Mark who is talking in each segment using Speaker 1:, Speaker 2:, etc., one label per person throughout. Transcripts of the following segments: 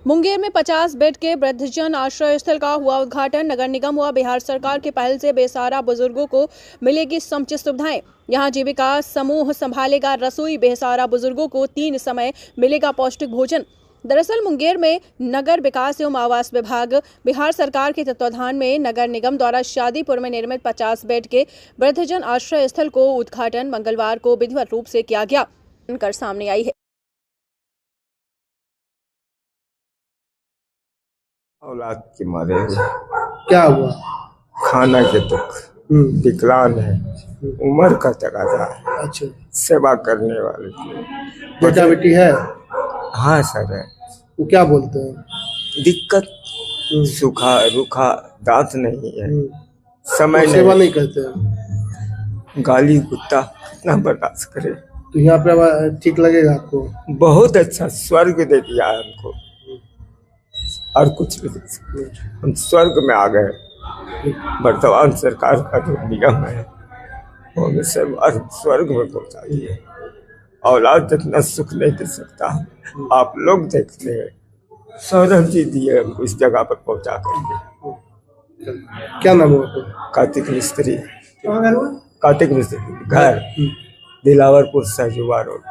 Speaker 1: मुंगेर में 50 बेड के वृद्धजन आश्रय स्थल का हुआ उद्घाटन। नगर निगम व बिहार सरकार की पहल से बेसहारा बुजुर्गों को मिलेगी समुचित सुविधाएं। यहां जीविका समूह संभालेगा रसोई। बेसहारा बुजुर्गों को 3 समय मिलेगा पौष्टिक भोजन। दरअसल मुंगेर में नगर विकास एवं आवास विभाग बिहार सरकार के तत्वाधान में नगर निगम द्वारा शादीपुर में निर्मित 50 बेड के वृद्धजन आश्रय स्थल को उद्घाटन मंगलवार को विधिवत रूप से किया गया कर सामने आई है।
Speaker 2: औलाद के मारे
Speaker 3: क्या हुआ?
Speaker 2: खाना के दुख, विकलांग है, उम्र का तकाजा है,
Speaker 3: अच्छा,
Speaker 2: सेवा करने वाले
Speaker 3: बेटा बेटी है?
Speaker 2: हाँ सर है।
Speaker 3: वो क्या बोलते हैं?
Speaker 2: दिक्कत सूखा रूखा दांत नहीं है, समय
Speaker 3: सेवा
Speaker 2: नहीं,
Speaker 3: नहीं करते हैं।
Speaker 2: गाली कुत्ता कितना बर्दाश्त करे।
Speaker 3: तो यहाँ पे ठीक लगेगा आपको?
Speaker 2: बहुत अच्छा स्वर्ग दे दिया है हमको, और कुछ नहीं, हम स्वर्ग में आ गए। वर्तमान सरकार का जो नियम है वो हमें स्वर्ग में पहुंचा दिए। औलाद जितना सुख नहीं दे सकता, आप लोग देख ले, सौरभ जी दिए हमको इस जगह पर पहुंचा करके।
Speaker 3: क्या नाम है आपको?
Speaker 2: कार्तिक मिस्त्री। कार्तिक मिस्त्री, घर दिलावरपुर सहजुआ रोड।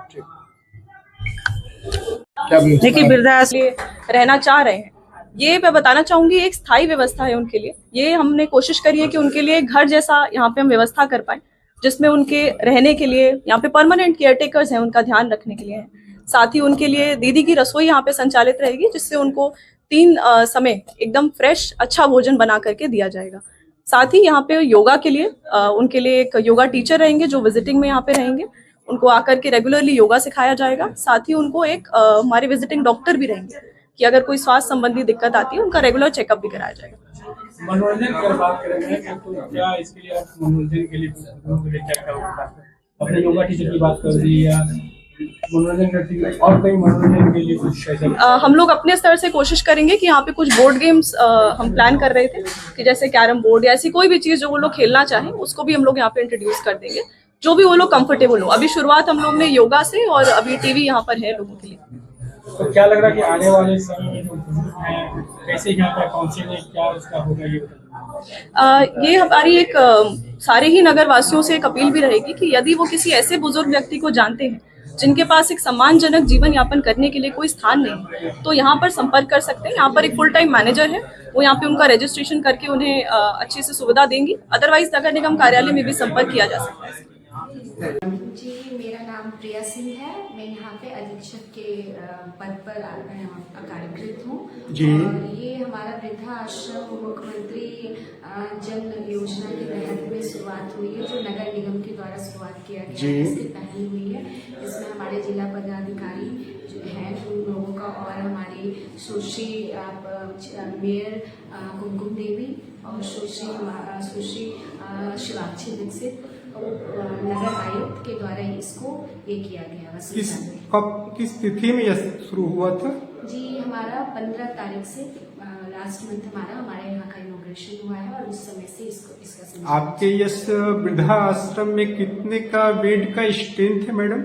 Speaker 4: देखिए, वृद्धाश्रम रहना चाह रहे हैं, ये मैं बताना चाहूंगी एक स्थायी व्यवस्था है उनके लिए। ये हमने कोशिश करी है कि उनके लिए घर जैसा यहाँ पे हम व्यवस्था कर पाए, जिसमें उनके रहने के लिए यहाँ पे परमानेंट केयरटेकर्स हैं, उनका ध्यान रखने के लिए हैं। साथ ही उनके लिए दीदी की रसोई यहाँ पे संचालित रहेगी, जिससे उनको 3 समय एकदम फ्रेश अच्छा भोजन बना करके दिया जाएगा। साथ ही यहाँ पे योगा के लिए उनके लिए एक योगा टीचर रहेंगे जो विजिटिंग में यहाँ पे रहेंगे। उनको आकर के रेगुलरली योगा सिखाया जाएगा। साथ ही उनको एक हमारे विजिटिंग डॉक्टर भी रहेंगे कि अगर कोई स्वास्थ्य संबंधी दिक्कत आती है उनका रेगुलर चेकअप भी कराया जाएगा।
Speaker 5: मनोरंजन की बात करेंगे तो क्या इसके लिए आप मनोरंजन के लिए क्या अपने योगा टीचर की बात कर दी या मनोरंजन करती है और कई मनोरंजन के लिए कुछ
Speaker 4: हम लोग अपने स्तर से कोशिश करेंगे कि यहाँ पे कुछ बोर्ड गेम्स हम प्लान कर रहे थे कि जैसे कैरम बोर्ड या ऐसी कोई भी चीज जो वो लोग खेलना चाहें उसको भी हम लोग यहाँ पे इंट्रोड्यूस कर देंगे, जो भी वो लोग कंफर्टेबल हो। अभी शुरुआत हम लोग ने योगा से, और अभी टीवी यहाँ पर है लोगों के लिए।
Speaker 5: तो क्या लग रहा है कि आने वाले समय में जो बुजुर्ग हैं कैसे यहाँ पर पहुँचेंगे, क्या उसका होगा ये बताइए।
Speaker 4: ये हमारी एक सारे ही नगर वासियों से एक अपील भी रहेगी कि यदि वो किसी ऐसे बुजुर्ग व्यक्ति को जानते हैं जिनके पास एक सम्मानजनक जीवन यापन करने के लिए कोई स्थान नहीं, तो यहाँ पर संपर्क कर सकते हैं। यहाँ पर एक फुल टाइम मैनेजर है, वो यहाँ पे उनका रजिस्ट्रेशन करके उन्हें अच्छे से सुविधा देंगी। अदरवाइज नगर निगम कार्यालय में भी संपर्क किया जा सकता है।
Speaker 6: जी, मेरा नाम प्रिया सिंह है। मैं यहाँ पे अधीक्षक के पद पर कार्यरत हूँ। और ये हमारा वृद्धा आश्रम मुख्यमंत्री जन योजना के तहत में शुरुआत हुई है, जो नगर निगम के द्वारा शुरुआत किया गया है। इससे पहले हुई है। इसमें हमारे जिला पदाधिकारी जो हैं उन लोगों का, और हमारी सुश्री मेयर कुमकुम देवी और सुश्री शिवाक्षी दीक्षित नगर आयुक्त के द्वारा इसको ये किया गया।
Speaker 7: किस तिथि में यह शुरू हुआ था?
Speaker 6: जी, हमारा 15 तारीख से लास्ट मंथ हमारे यहाँ का इनॉग्रेशन हुआ है, और उस समय से इसका
Speaker 7: आपके इस वृद्धा आश्रम में कितने का बेड का स्ट्रेंथ है मैडम?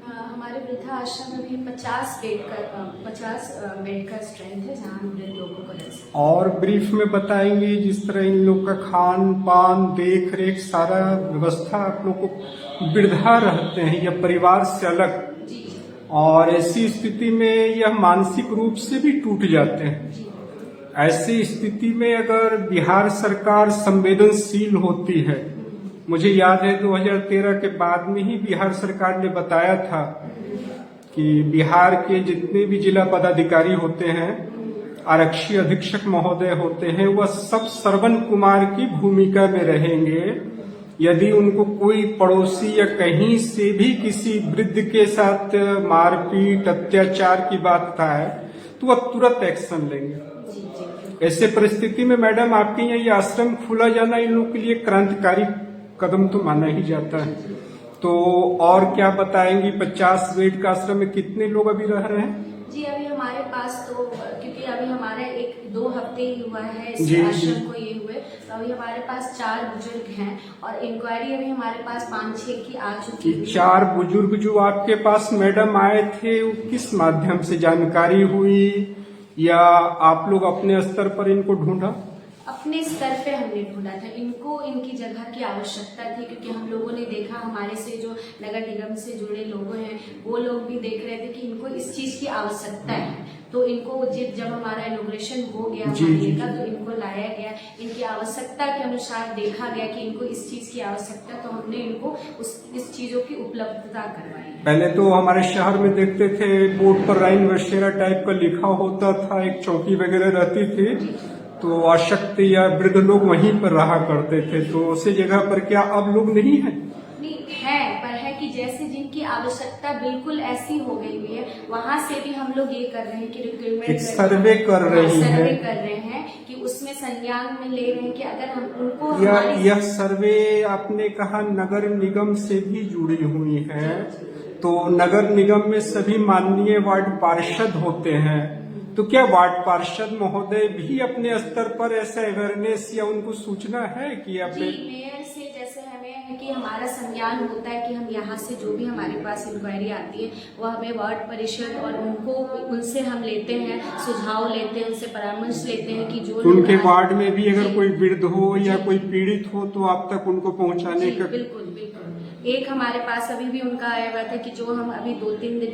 Speaker 6: हमारे वृद्धा आश्रम में 50 बेड का स्ट्रेंथ है, जहाँ हम वृद्ध लोगों को रख सकते हैं।
Speaker 7: और ब्रीफ में बताएंगे जिस तरह इन लोग का खान पान देख रेख सारा व्यवस्था आप लोग को, वृद्धा रहते हैं या परिवार से अलग, और ऐसी स्थिति में यह मानसिक रूप से भी टूट जाते हैं। ऐसी स्थिति में अगर बिहार सरकार संवेदनशील होती है, मुझे याद है 2013 के बाद में ही बिहार सरकार ने बताया था कि बिहार के जितने भी जिला पदाधिकारी होते हैं, आरक्षी अधीक्षक महोदय होते हैं, वह सब श्रवण कुमार की भूमिका में रहेंगे। यदि उनको कोई पड़ोसी या कहीं से भी किसी वृद्ध के साथ मारपीट अत्याचार की बात है तो वह तुरंत एक्शन लेंगे। ऐसे परिस्थिति में मैडम आपके यहाँ ये आश्रम खुला जाना इन लोगों के लिए क्रांतिकारी कदम तो माना ही जाता है। तो और क्या बताएंगी, 50 बेड का आश्रम में कितने लोग अभी रह रहे हैं?
Speaker 6: जी, अभी हमारे पास तो, क्योंकि अभी हमारा 1-2 हफ्ते ही हुआ है इस आश्रम को ये हुए, तो अभी हमारे पास 4 बुजुर्ग हैं, और इंक्वायरी अभी हमारे पास 5-6 की आ चुकी है।
Speaker 7: 4 बुजुर्ग जो आपके पास मैडम आए थे, वो किस माध्यम से जानकारी हुई या आप लोग अपने स्तर पर इनको ढूंढा?
Speaker 6: अपने स्तर पे हमने ढूंढा था। इनको इनकी जगह की आवश्यकता थी, क्योंकि हम लोगों ने देखा, हमारे से जो नगर निगम से जुड़े लोग हैं वो लोग भी देख रहे थे कि इनको इस चीज की आवश्यकता है। तो इनको जब हमारा इनॉग्रेशन हो गया मामले का, तो इनको लाया गया, इनकी आवश्यकता के अनुसार देखा गया कि इनको इस चीज की आवश्यकता, तो हमने इनको इस चीजों की उपलब्धता करवाई।
Speaker 7: पहले तो हमारे शहर में देखते थे बोर्ड पर राइन बसेरा टाइप का लिखा होता था, एक चौकी वगैरह रहती थी, तो अशक्त या वृद्ध लोग वहीं पर रहा करते थे। तो उसी जगह पर क्या अब लोग नहीं है?
Speaker 6: नहीं है, पर है कि जैसे जिनकी आवश्यकता बिल्कुल ऐसी हो गई हुई है, वहाँ से भी हम लोग ये कर रहे हैं कि रिक्रूटमेंट
Speaker 7: सर्वे कर
Speaker 6: रहे हैं कि उसमें संज्ञान में ले रहे हैं कि अगर हम उनको
Speaker 7: यह सर्वे आपने कहा नगर निगम से भी जुड़ी हुई है, तो नगर निगम में सभी माननीय वार्ड पार्षद होते हैं, तो क्या वार्ड पार्षद महोदय भी अपने स्तर पर ऐसा अवेयरनेस या उनको सूचना है कि आप?
Speaker 6: जी, मेयर से जैसे हमें है कि हमारा संज्ञान होता है कि हम यहाँ से जो भी हमारे पास इंक्वायरी आती है वो हमें वार्ड परिषद और उनसे हम लेते हैं, सुझाव लेते हैं, उनसे परामर्श लेते हैं कि जो
Speaker 7: उनके वार्ड में भी अगर कोई वृद्ध हो या कोई पीड़ित हो तो आप तक उनको पहुँचाने का?
Speaker 6: बिल्कुल। एक हमारे पास अभी भी उनका आया हुआ था कि जो हम अभी दो तीन दिन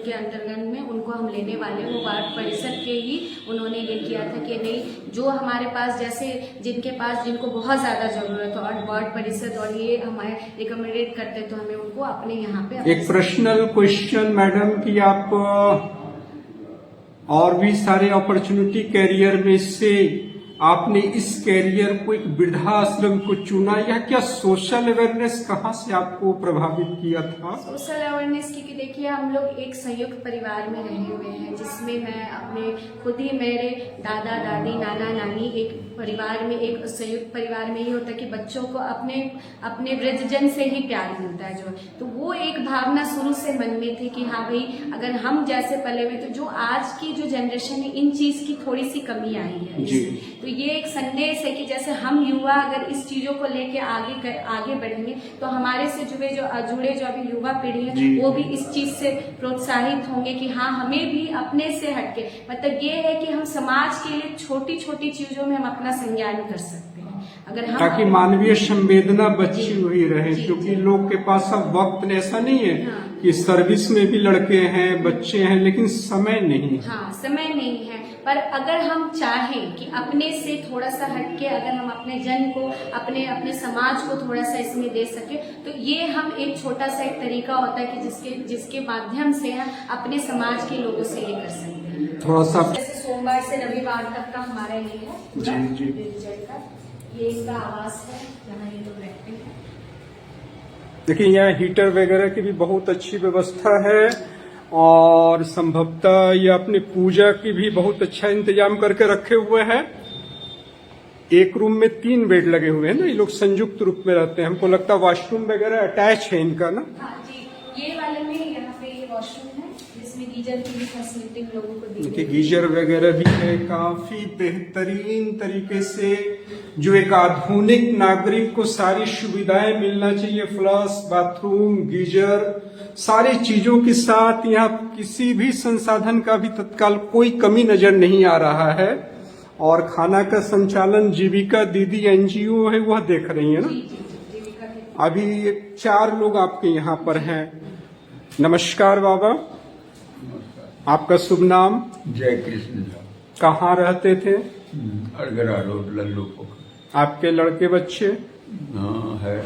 Speaker 6: के अंतर्गत में उनको हम लेने वाले हैं, वो वार्ड परिषद के ही उन्होंने ये किया था कि नहीं, जो हमारे पास जैसे जिनको बहुत ज्यादा जरूरत हो और वार्ड परिषद और ये हमारे रिकमेंडेड करते, तो हमें उनको अपने यहाँ पे। एक
Speaker 7: पर्सनल क्वेश्चन मैडम कि आप और भी सारे अपॉर्चुनिटी कैरियर में से आपने इस कैरियर को एक वृद्धाश्रम को चुना, या क्या सोशल अवेयरनेस कहाँ से आपको प्रभावित किया था?
Speaker 6: सोशल अवेयरनेस की देखिए, हम लोग एक संयुक्त परिवार में रहे हुए हैं, जिसमें मैं अपने खुद ही मेरे दादा दादी नाना नानी एक परिवार में, एक संयुक्त परिवार में ही होता है कि बच्चों को अपने वृद्धजन से ही प्यार मिलता है, तो वो एक भावना शुरू से मन में थी कि हाँ भाई, अगर हम जैसे पले में, तो जो आज की जो जनरेशन है इन चीज की थोड़ी सी कमी आई है, तो ये एक संदेश है कि जैसे हम युवा अगर इस चीजों को लेके आगे बढ़ेंगे, तो हमारे से जुड़े जो अभी युवा पीढ़ी है वो भी इस चीज से प्रोत्साहित होंगे कि हाँ, हमें भी अपने से हटके, मतलब ये है कि हम समाज के लिए छोटी छोटी चीजों में हम अपना संज्ञान कर सकते हैं, अगर हम
Speaker 7: ताकि मानवीय संवेदना बची हुई रहे, क्योंकि लोग के पास अब वक्त ऐसा नहीं है कि सर्विस में भी लड़के हैं, बच्चे हैं, लेकिन समय नहीं।
Speaker 6: हाँ, समय नहीं है, पर अगर हम चाहें कि अपने से थोड़ा सा हटके अगर हम अपने जन को, अपने समाज को थोड़ा सा इसमें दे सके, तो ये हम एक छोटा सा एक तरीका होता है कि जिसके माध्यम से हम अपने समाज के लोगों से ये कर सकते हैं।
Speaker 7: थोड़ा सा
Speaker 6: जैसे सोमवार से रविवार तक का हमारा ये है
Speaker 7: जी
Speaker 6: ये इसका आवास है जहाँ ये लोग रहते हैं।
Speaker 7: देखिए, यहाँ हीटर वगैरह की भी बहुत अच्छी व्यवस्था है, और संभवतः ये अपने पूजा की भी बहुत अच्छा इंतजाम करके रखे हुए हैं। एक रूम में 3 बेड लगे हुए हैं ना, ये लोग संयुक्त रूप में रहते हैं, हमको लगता है वॉशरूम वगैरह अटैच है इनका ना?
Speaker 6: हाँ जी, ये वाले में यहाँ पे ये वॉशरूम है, जिसमें गीजर की भी फैसिलिटी लोगों को दी है।
Speaker 7: गीजर वगैरह भी है, काफी बेहतरीन तरीके से, जो एक आधुनिक नागरिक को सारी सुविधाएं मिलना चाहिए, फ्लश, बाथरूम, गीजर, सारी चीजों के साथ यहाँ किसी भी संसाधन का भी तत्काल कोई कमी नजर नहीं आ रहा है। और खाना का संचालन जीविका दीदी एनजीओ है, वह देख रही है ना। अभी 4 लोग आपके यहाँ पर हैं। नमस्कार बाबा, आपका शुभ नाम?
Speaker 8: जय कृष्ण।
Speaker 7: कहाँ रहते थे?
Speaker 8: अड़गरा रोड, लल्लू पोखर।
Speaker 7: आपके लड़के बच्चे?
Speaker 8: हाँ है।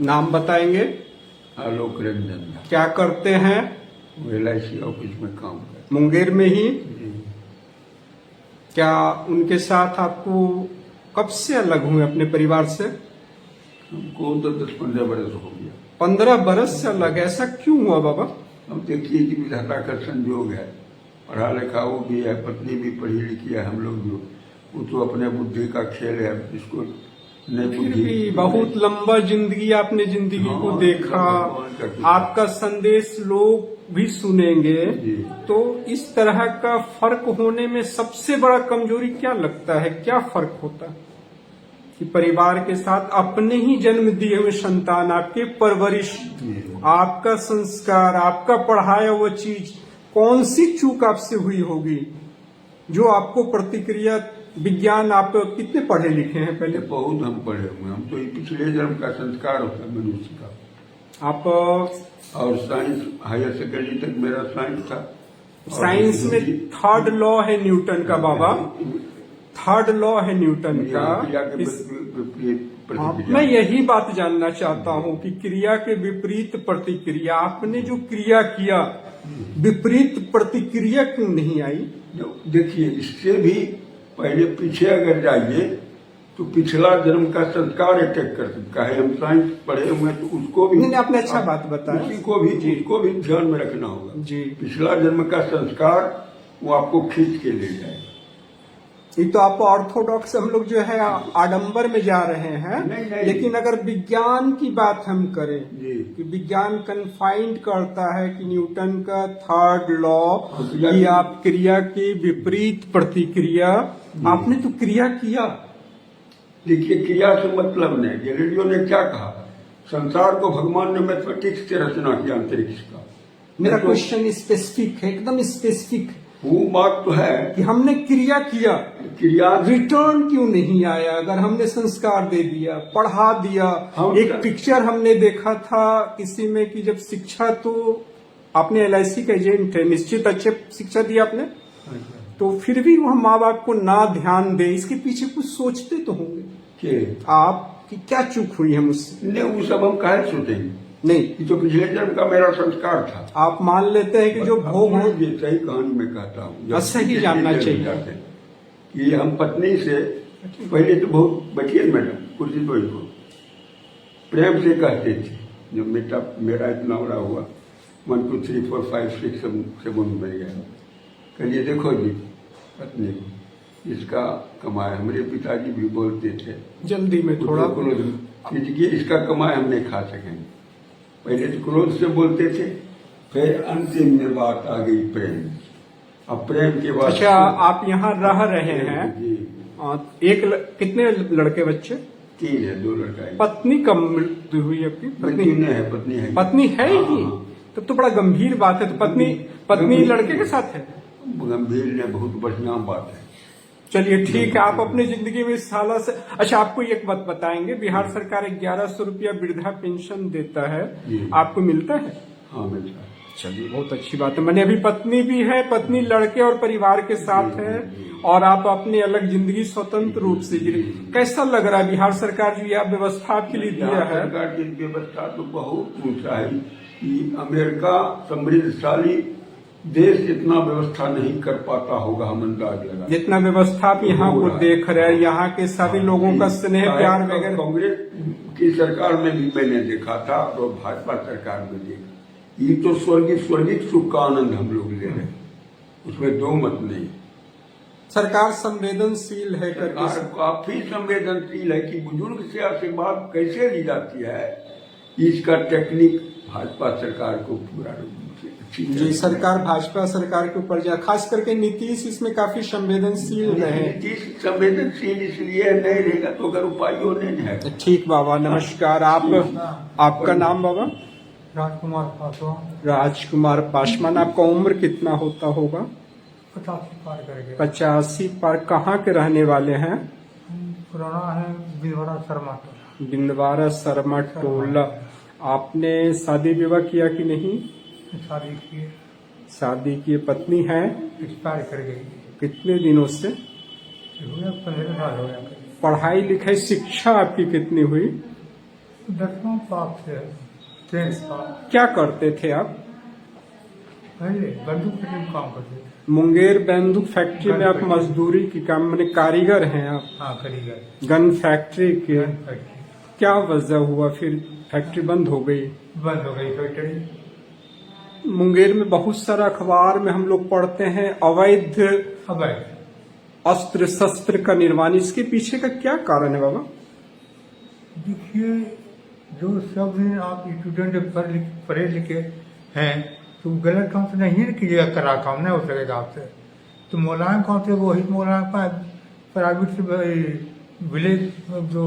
Speaker 7: नाम बताएंगे?
Speaker 8: आलोक रंजन।
Speaker 7: क्या करते हैं?
Speaker 8: LIC ऑफिस में काम करते।
Speaker 7: मुंगेर में ही? क्या उनके साथ आपको कब से अलग हुए अपने परिवार से?
Speaker 8: हमको तो 10-15 बरस हो गया।
Speaker 7: 15 बरस से अलग, ऐसा क्यों हुआ बाबा?
Speaker 8: अब देखिए कि विधाता का संयोग है, पढ़ा लिखा वो भी है, पत्नी भी पढ़ी लिखी है, हम लोग जो वो तो अपने बुद्धि का खेल है, इसको
Speaker 7: फिर भी बहुत लंबा जिंदगी आपने जिंदगी को देखा, आपका संदेश लोग भी सुनेंगे, तो इस तरह का फर्क होने में सबसे बड़ा कमजोरी क्या लगता है? क्या फर्क होता है कि परिवार के साथ अपने ही जन्म दिए हुए संतान, आपके परवरिश, आपका संस्कार, आपका पढ़ाया हुआ चीज, कौन सी चूक आपसे हुई होगी जो आपको प्रतिक्रिया विज्ञान, आप कितने पढ़े लिखे हैं पहले?
Speaker 8: बहुत हम पढ़े हुए हैं। हम तो ये पिछले जन्म का संस्कार होता है मनुष्य का।
Speaker 7: आप
Speaker 8: और साइंस हायर सेकेंडरी तक मेरा साइंस था।
Speaker 7: साइंस में थर्ड लॉ है न्यूटन का बाबा, थर्ड लॉ है न्यूटन का। मैं यही बात जानना चाहता हूँ कि क्रिया के विपरीत प्रतिक्रिया, आपने जो क्रिया किया विपरीत प्रतिक्रिया क्यों नहीं आई?
Speaker 8: देखिए, इससे भी पहले पीछे अगर जाइए तो पिछला जन्म का संस्कार अटैक कर सकता है। हम साइंस पढ़े हुए हैं तो उसको भी
Speaker 7: नहीं, आपने अच्छा बात बताया,
Speaker 8: उसको भी ध्यान में रखना होगा
Speaker 7: जी।
Speaker 8: पिछला जन्म का संस्कार वो आपको खींच के ले जाए।
Speaker 7: ये तो आप ऑर्थोडॉक्स हम लोग जो है आडंबर में जा रहे हैं।
Speaker 8: नहीं।
Speaker 7: लेकिन अगर विज्ञान की बात हम करें
Speaker 8: जी।
Speaker 7: कि विज्ञान कन्फाइंड करता है कि न्यूटन का थर्ड लॉ कि आप क्रिया की विपरीत प्रतिक्रिया, आपने तो क्रिया किया।
Speaker 8: देखिए, क्रिया से मतलब नहीं। गैलीलियो ने क्या कहा? संसार को भगवान ने मैथमेटिक्स से रचना किया, अंतरिक्ष का।
Speaker 7: मेरा क्वेश्चन स्पेसिफिक है, एकदम स्पेसिफिक।
Speaker 8: वो बात तो है
Speaker 7: कि हमने क्रिया किया,
Speaker 8: क्रिया
Speaker 7: रिटर्न क्यों नहीं आया? अगर हमने संस्कार दे दिया, पढ़ा दिया। एक पिक्चर हमने देखा था किसी में कि जब शिक्षा, तो आपने LIC का एजेंट है, निश्चित अच्छे शिक्षा दी आपने, तो फिर भी वह माँ बाप को ना ध्यान दे, इसके पीछे कुछ सोचते तो होंगे
Speaker 8: कि
Speaker 7: आपकी क्या चूक हुई है मुझसे?
Speaker 8: नहीं, वो सब हम काहे सोचेंगे?
Speaker 7: नहीं,
Speaker 8: ये तो पिछले जन्म का मेरा संस्कार था।
Speaker 7: आप मान लेते हैं कि जो भोग हो,
Speaker 8: ये सही कहानी में कहता हूँ,
Speaker 7: सही जानना चाहिए
Speaker 8: कि हम पत्नी से पहले तो बहुत बचिए मैडम, कुर्सी तो इनको प्रेम से कहते थे। जब मेरा इतना बड़ा हुआ, 1 2 3 4 5 6 7 बन गया, कहिए देखो जी पत्नी को, इसका कमाए, हमारे पिताजी भी बोलते थे
Speaker 7: जल्दी में थोड़ा
Speaker 8: कीजिए, इसका कमाए हम नहीं खा सकेंगे। पहले तो क्रोध से बोलते थे, फिर अंतिम में बात आ गई प्रेम। अब प्रेम के बाद
Speaker 7: अच्छा, आप यहाँ रह रहे हैं
Speaker 8: जी।
Speaker 7: कितने लड़के बच्चे?
Speaker 8: 3 है, 2 लड़का है।
Speaker 7: पत्नी कब मृत्यु हुई आपकी?
Speaker 8: पत्नी है, पत्नी है।
Speaker 7: पत्नी है ही?
Speaker 8: हाँ।
Speaker 7: तब तो बड़ा गंभीर बात है। तो पत्नी लड़के के साथ है?
Speaker 8: गंभीर ने बहुत बढ़िया बात है।
Speaker 7: चलिए ठीक है, आप अपनी जिंदगी में इस साल से, अच्छा आपको एक बात बताएंगे, बिहार सरकार 1100 रुपया वृद्धा पेंशन देता है, आपको मिलता है?
Speaker 8: हाँ, मिलता है।
Speaker 7: चलिए बहुत अच्छी बात है। मैंने अभी पत्नी भी है, पत्नी लड़के और परिवार के साथ है, और आप अपनी अलग जिंदगी स्वतंत्र रूप से जी रहे। कैसा लग रहा है बिहार सरकार जो यह व्यवस्था आपके लिए दिया है?
Speaker 8: सरकार की व्यवस्था तो बहुत ऊंचा है कि अमेरिका समृद्धशाली देश इतना व्यवस्था नहीं कर पाता होगा, हम अंदाज लगा।
Speaker 7: जितना व्यवस्था आप यहाँ को देख रहे हैं, यहाँ के सभी लोगों का स्नेह प्यार वगैरह।
Speaker 8: कांग्रेस की सरकार में भी मैंने देखा था और भाजपा सरकार में देखा। ये तो स्वर्गिक सुख का आनंद हम लोग ले रहे हैं, उसमें दो मत नहीं।
Speaker 7: सरकार संवेदनशील है,
Speaker 8: सरकार काफी संवेदनशील है कि बुजुर्ग से आशीर्वाद कैसे ली जाती है, इसका टेक्निक भाजपा सरकार को पूरा
Speaker 7: जी। सरकार भाजपा सरकार के ऊपर जा, खास करके नीतीश इसमें काफी संवेदनशील रहे।
Speaker 8: नीतीश संवेदनशील इसलिए नहीं रहेगा तो अगर उपाय नहीं है।
Speaker 7: ठीक बाबा, नमस्कार। आपका नाम बाबा?
Speaker 9: राजकुमार पासवान।
Speaker 7: राजकुमार पासवान। आपका उम्र कितना होता होगा?
Speaker 9: 85 पार करेंगे।
Speaker 7: 85 पार। कहाँ के रहने वाले हैं?
Speaker 9: पुराना है बिंदवाड़ा शर्मा।
Speaker 7: बिंदवाड़ा शर्मा टोला। आपने शादी विवाह किया कि नहीं?
Speaker 9: शादी की।
Speaker 7: शादी की। पत्नी है?
Speaker 9: एक्सपायर कर गई।
Speaker 7: कितने दिनों से?
Speaker 9: 15 साल हो गया।
Speaker 7: पढ़ाई लिखाई शिक्षा आपकी कितनी हुई?
Speaker 9: 10वां पास से 10th पास।
Speaker 7: क्या करते थे आप?
Speaker 9: पहले बंदूक फैक्ट्री में काम करते थे।
Speaker 7: मुंगेर बंदूक फैक्ट्री में आप मजदूरी की काम, मैंने कारीगर हैं आप?
Speaker 9: हाँ, कारीगर।
Speaker 7: गन फैक्ट्री के।
Speaker 9: फैक्ट्री।
Speaker 7: क्या वजह हुआ फिर फैक्ट्री बंद हो गई?
Speaker 9: बंद हो गई फैक्ट्री।
Speaker 7: मुंगेर में बहुत सारा अखबार में हम लोग पढ़ते हैं अवैध अस्त्र शस्त्र का निर्माण, इसके पीछे का क्या कारण है बाबा?
Speaker 9: देखिए, जो सब दिन आप स्टूडेंट पढ़े लिखे हैं तो गलत काम से नहीं कीजिएगा, करा काम नहीं हो सकेगा आपसे। तो मौलाना कौन से वही मौलाना प्राइवेट से विलेज जो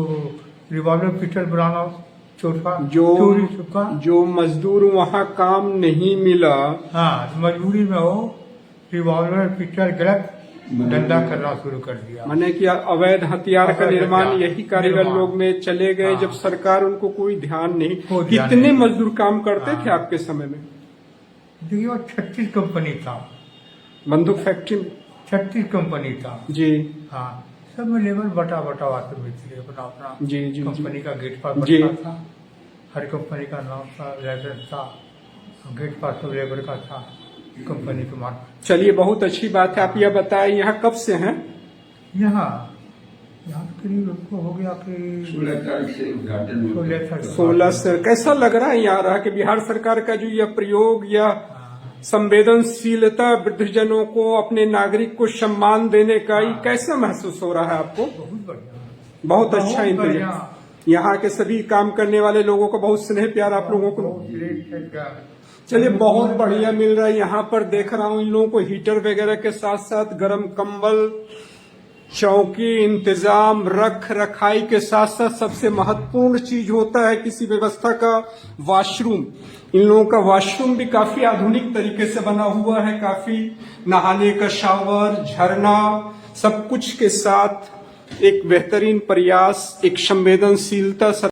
Speaker 9: रिवॉल्वर पिस्टल बनाना
Speaker 7: जो मजदूर वहाँ काम नहीं मिला,
Speaker 9: हाँ, मजबूरी में हो रिवॉल्वर पिस्टल गलत धंधा करना शुरू कर दिया।
Speaker 5: माने कि अवैध हथियार का
Speaker 9: अवैध
Speaker 5: निर्माण
Speaker 9: हथियार,
Speaker 5: यही कारीगर
Speaker 9: निर्माण।
Speaker 5: लोग में चले गए
Speaker 9: हाँ।
Speaker 5: जब सरकार उनको कोई ध्यान नहीं।
Speaker 9: कोई ध्यान
Speaker 5: कितने
Speaker 9: नहीं।
Speaker 5: मजदूर काम करते थे
Speaker 9: हाँ।
Speaker 5: आपके समय में?
Speaker 9: देखिए वो 36 कंपनी था,
Speaker 5: बंदूक फैक्ट्री में?
Speaker 9: 36 कंपनी था
Speaker 5: जी
Speaker 9: हाँ। सब में लेबर बटा बटा आते मिलती अपना अपना
Speaker 5: जी जी
Speaker 9: कंपनी का गेट पास
Speaker 5: जी।
Speaker 9: बैठता था, हर कंपनी का नाम था, लाइसेंस था, गेट पास सब लेबर का था, कंपनी के मान।
Speaker 5: चलिए बहुत अच्छी बात है। आप यह बताएं यहाँ कब से हैं?
Speaker 9: यहाँ यहाँ तो करीब हमको हो गया कि
Speaker 8: 16 तारीख से उद्घाटन हुआ।
Speaker 9: 16 तारीख
Speaker 5: 16 से। कैसा लग रहा है यहाँ रहा कि बिहार सरकार का जो यह प्रयोग या संवेदनशीलता वृद्धजनों को अपने नागरिक को सम्मान देने का, ये कैसा महसूस हो रहा है आपको?
Speaker 9: बहुत बढ़िया,
Speaker 5: बहुत अच्छा
Speaker 9: बहुत
Speaker 5: इंतजाम।
Speaker 9: बढ़िया।
Speaker 5: यहाँ के सभी काम करने वाले लोगों को बहुत स्नेह प्यार आप लोगों को।
Speaker 9: बहुत ग्रेट है क्या।
Speaker 5: चलिए बहुत बढ़िया मिल रहा है। यहाँ पर देख रहा हूँ इन लोगों को हीटर वगैरह के साथ साथ गर्म कंबल, चौकी, इंतजाम, रख रखाई के साथ साथ सबसे महत्वपूर्ण चीज होता है किसी व्यवस्था का वॉशरूम। इन लोगों का वॉशरूम भी काफी आधुनिक तरीके से बना हुआ है, काफी नहाने का शावर, झरना, सब कुछ के साथ एक बेहतरीन प्रयास, एक संवेदनशीलता